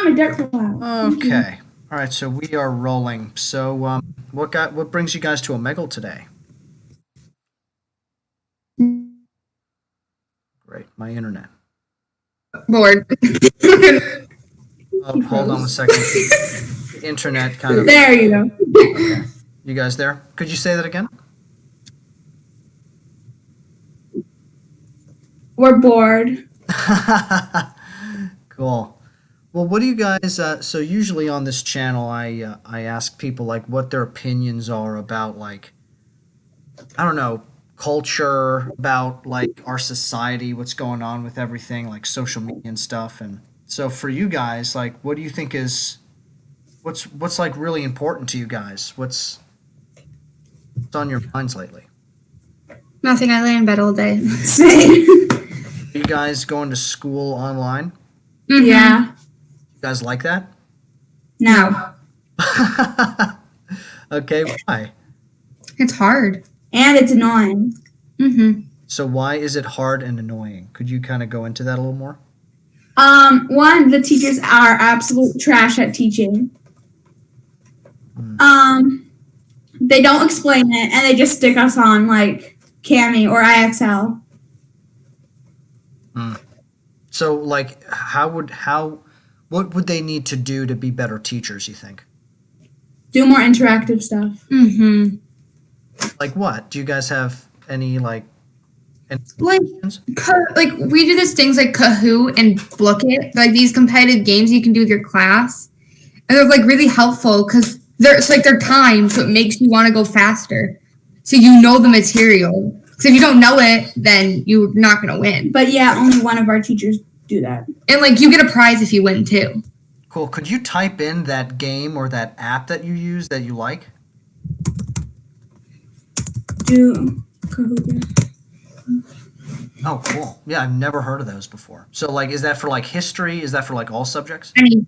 my dirt fell out. Okay. All right, so we are rolling. So, what brings you guys to Omegle today? Great, my internet. Bored. Oh, hold on a second. The internet kind of. There you go. Okay. You guys there? Could you say that again? We're bored. Cool. Well, what do you guys? So usually on this channel, I ask people like what their opinions are about like I don't know culture, about like our society, what's going on with everything, like social media and stuff. And so for you guys, like, what do you think is what's like really important to you guys? What's on your minds lately? Nothing. I lay in bed all day. Same. Are you guys going to school online? Mhm. Yeah. You guys like that? No. Okay, why? It's hard. And it's annoying. Mm-hmm. So why is it hard and annoying? Could you kind of go into that a little more? One, the teachers are absolute trash at teaching. They don't explain it, and they just stick us on like Cami or IXL. So like what would they need to do to be better teachers, you think? Do more interactive stuff. Mm-hmm. Like what? Do you guys have any like Like, suggestions? like we do these things like Kahoot and Book It, like these competitive games you can do with your class, and they're like really helpful because they're timed, so it makes you want to go faster. So you know the material. Because if you don't know it, then you're not gonna win. But yeah, only one of our teachers do that. And like you get a prize if you win too. Cool. Could you type in that game or that app that you use that you like? Do Kahoot. Oh, cool. Yeah, I've never heard of those before. So like is that for like history? Is that for like all subjects? I mean,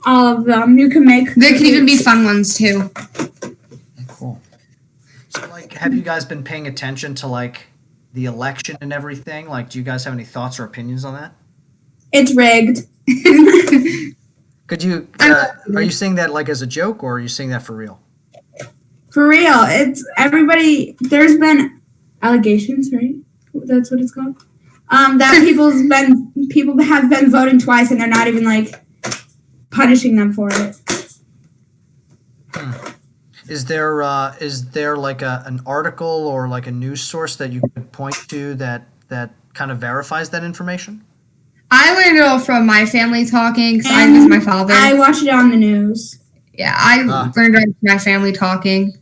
All of them. You can make. there can even be fun ones too. Cool. So like have you guys been paying attention to like the election and everything? Like do you guys have any thoughts or opinions on that? It's rigged. Could you are you saying that like as a joke or are you saying that for real? For real, it's everybody. There's been allegations, right? That's what it's called. That people have been voting twice, and they're not even like punishing them for it. Is there like an article or like a news source that you could point to that kind of verifies that information? I learned it all from my family talking because I miss my father. I watched it on the news. Yeah, I learned it from my family talking.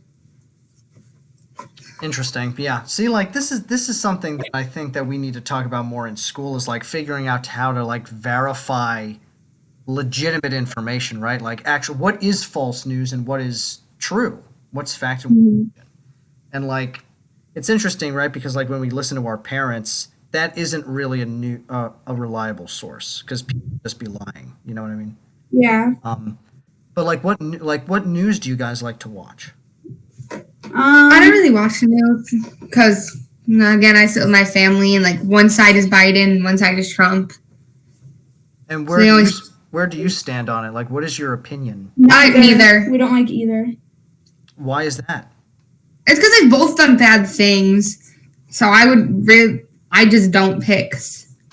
Interesting. Yeah. See, like this is something that I think that we need to talk about more in school is like figuring out how to like verify legitimate information, right? Like actual what is false news and what is true? What's fact and like it's interesting, right? Because like when we listen to our parents, that isn't really a reliable source because people just be lying. You know what I mean? Yeah. But like what news do you guys like to watch? I don't really watch the news because, again, I sit with my family and like one side is Biden and one side is Trump. And So where do you stand on it? Like, what is your opinion? Neither. We don't like either. Why is that? It's because they've both done bad things. So I just don't pick.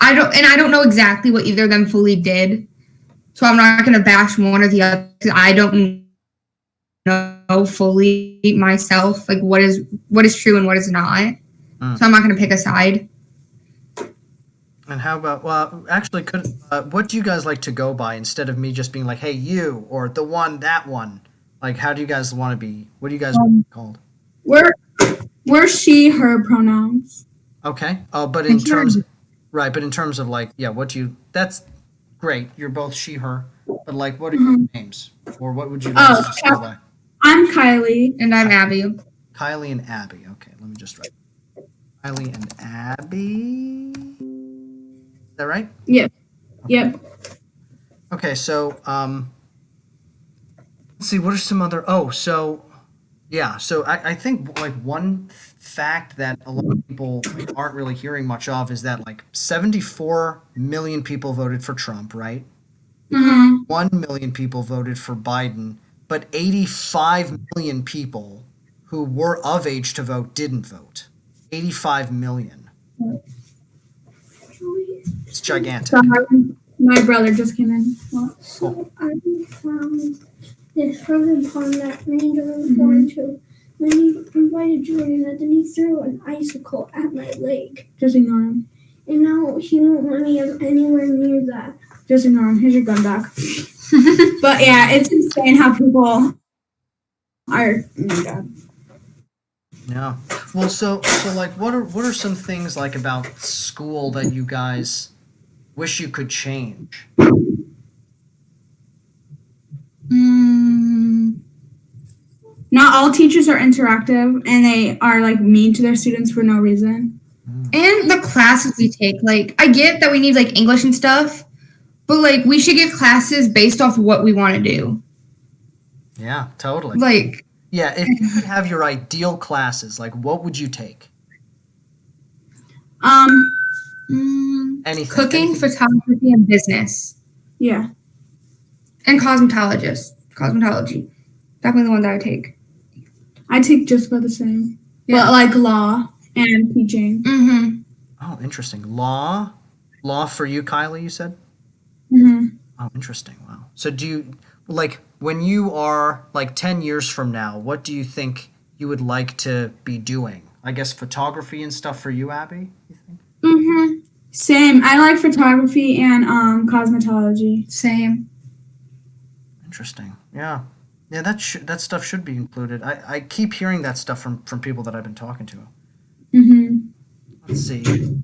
I don't know exactly what either of them fully did. So I'm not going to bash one or the other because I don't know fully myself like what is true and what is not. So I'm not going to pick a side. And how about actually what do you guys like to go by instead of me just being like hey you or the one that one, like how do you guys want to be, what do you guys want to be called? We're she her pronouns. Okay. But in terms of like that's great, you're both she her, but like what are your names or what would you guys just go by? I'm Kylie. And I'm Abby. Kylie and Abby. Okay, let me just write. Kylie and Abby. Is that right? Yep. Yep. Okay, so let's see. What are some other? Oh, so yeah. So I think like one fact that a lot of people aren't really hearing much of is that like 74 million people voted for Trump, right? Mm-hmm. 1 million people voted for Biden, but 85 million people who were of age to vote didn't vote. 85 million. It's gigantic. Sorry, my brother just came in. So I found this frozen pond that Ranger was born to. Then he invited Jordan, and then he threw an icicle at my leg. Just ignore him. And now he won't let me anywhere near that. Just ignore him. Here's your gun back. But yeah, it's insane how people are. Oh my god. Yeah. Well, so like, what are some things like about school that you guys wish you could change? Not all teachers are interactive, and they are like mean to their students for no reason. And the classes we take, like, I get that we need like English and stuff, but like we should get classes based off what we want to do. Yeah, totally. Like, yeah, if you could have your ideal classes, like what would you take? Anything. Cooking, anything. photography, and business, Yeah. and cosmetology. Definitely the one that I take. I take just about the same. Yeah. But like law and teaching. Mm-hmm. Oh, interesting. Law for you, Kylie, you said? Mm-hmm. Oh, interesting. Wow. So do you, like, when you are like 10 years from now, what do you think you would like to be doing? I guess photography and stuff for you, Abby, you think? Mm-hmm. Same. I like photography and cosmetology. Same. Interesting. Yeah. Yeah, that stuff should be included. I keep hearing that stuff from people that I've been talking to. Mm-hmm. Let's see.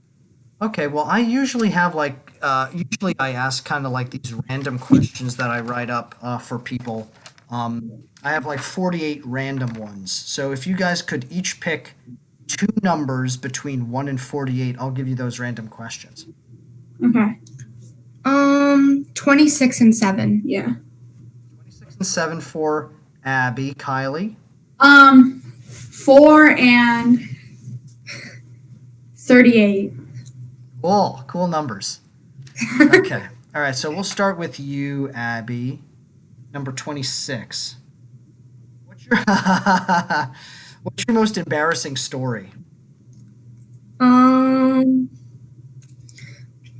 Okay, well, I usually have like, usually I ask kind of like these random questions that I write up for people. I have like 48 random ones. So if you guys could each pick 2 numbers between 1 and 48, I'll give you those random questions. Okay. 26 and 7. Yeah. 26 and 7 for Abby. Kylie? 4 and 38. Cool numbers. Okay. All right, so we'll start with you, Abby. Number 26. What's your most embarrassing story? I don't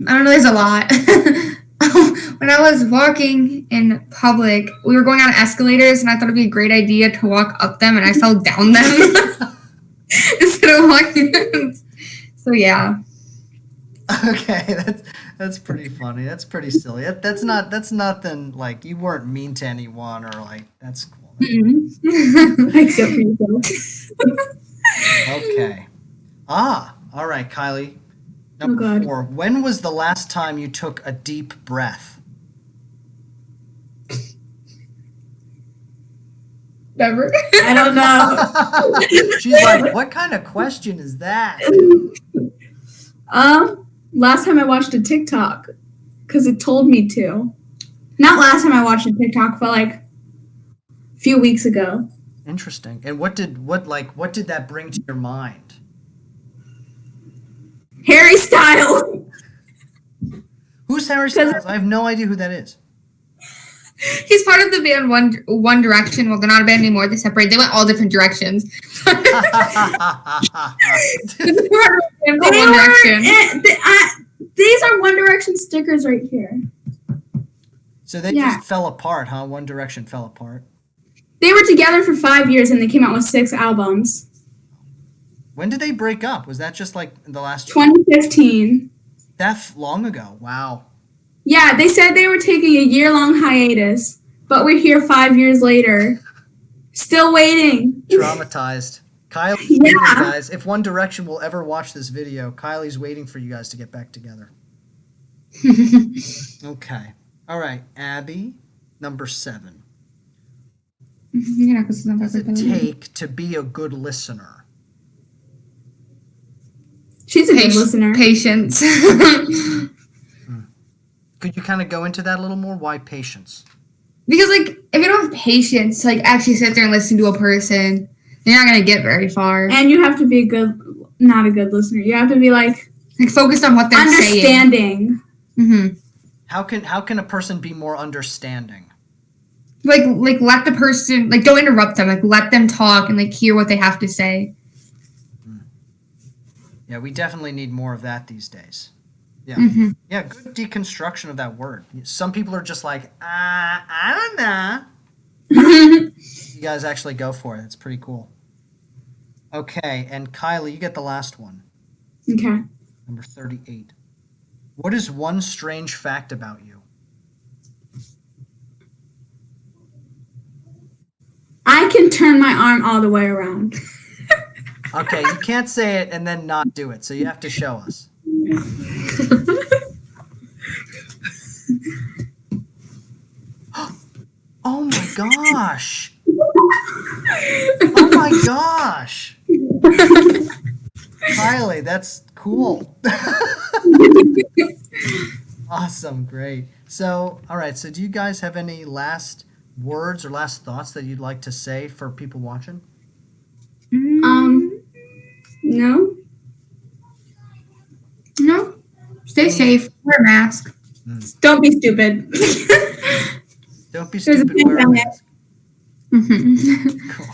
know, there's a lot. When I was walking in public, we were going on escalators, and I thought it'd be a great idea to walk up them, and I fell down them instead of walking them. So yeah. Okay, that's pretty funny. That's pretty silly. That's nothing like you weren't mean to anyone or like that's cool. Except for yourself. Okay. All right, Kylie. Number God. 4. When was the last time you took a deep breath? Never. I don't know. She's like, what kind of question is that? Last time I watched a TikTok, because it told me to. Not last time I watched a TikTok, but like a few weeks ago. Interesting. And what did that bring to your mind? Harry Styles. Who's Harry Styles? I have no idea who that is. He's part of the band One Direction. Well, they're not a band anymore. They separated. They went all different directions. These are One Direction stickers right here. So they just fell apart, huh? One Direction fell apart. They were together for 5 years and they came out with 6 albums. When did they break up? Was that just like in the last 2015. That long ago? Wow. Yeah, they said they were taking a year-long hiatus, but we're here 5 years later. Still waiting. Traumatized. Kylie's waiting, guys. If One Direction will ever watch this video, Kylie's waiting for you guys to get back together. Okay. All right, Abby, number 7. What does it take to be a good listener? She's a good listener. Patience. Could you kind of go into that a little more? Why patience? Because, like, if you don't have patience to, like, actually sit there and listen to a person, you're not going to get very far. And you have to be not a good listener. You have to be, like focused on what they're saying. Understanding. Mm-hmm. How can a person be more understanding? Like let the person, like, don't interrupt them. Like, let them talk and like hear what they have to say. Yeah, we definitely need more of that these days. Yeah. Mhm. Yeah, good deconstruction of that word. Some people are just like, I don't know. You guys actually go for it. It's pretty cool. Okay, and Kylie, you get the last one. Okay. Number 38. What is one strange fact about you? I can turn my arm all the way around. Okay, you can't say it and then not do it, so you have to show us. Oh my gosh! Oh my gosh! Kylie, that's cool. Awesome, great. So, all right, so do you guys have any last words or last thoughts that you'd like to say for people watching? No. No. Stay safe. Wear a mask. Don't be stupid. Don't be There's a stupid, wear a pandemic. mask. Mhm. Cool.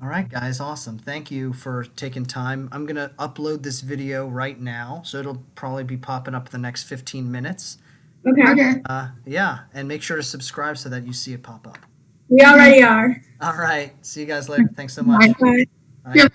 All right, guys, awesome. Thank you for taking time. I'm going to upload this video right now, so it'll probably be popping up the next 15 minutes. Okay. Okay. Yeah, and make sure to subscribe so that you see it pop up. We already are. All right, see you guys later. Thanks so much. Bye. Bye. Yep.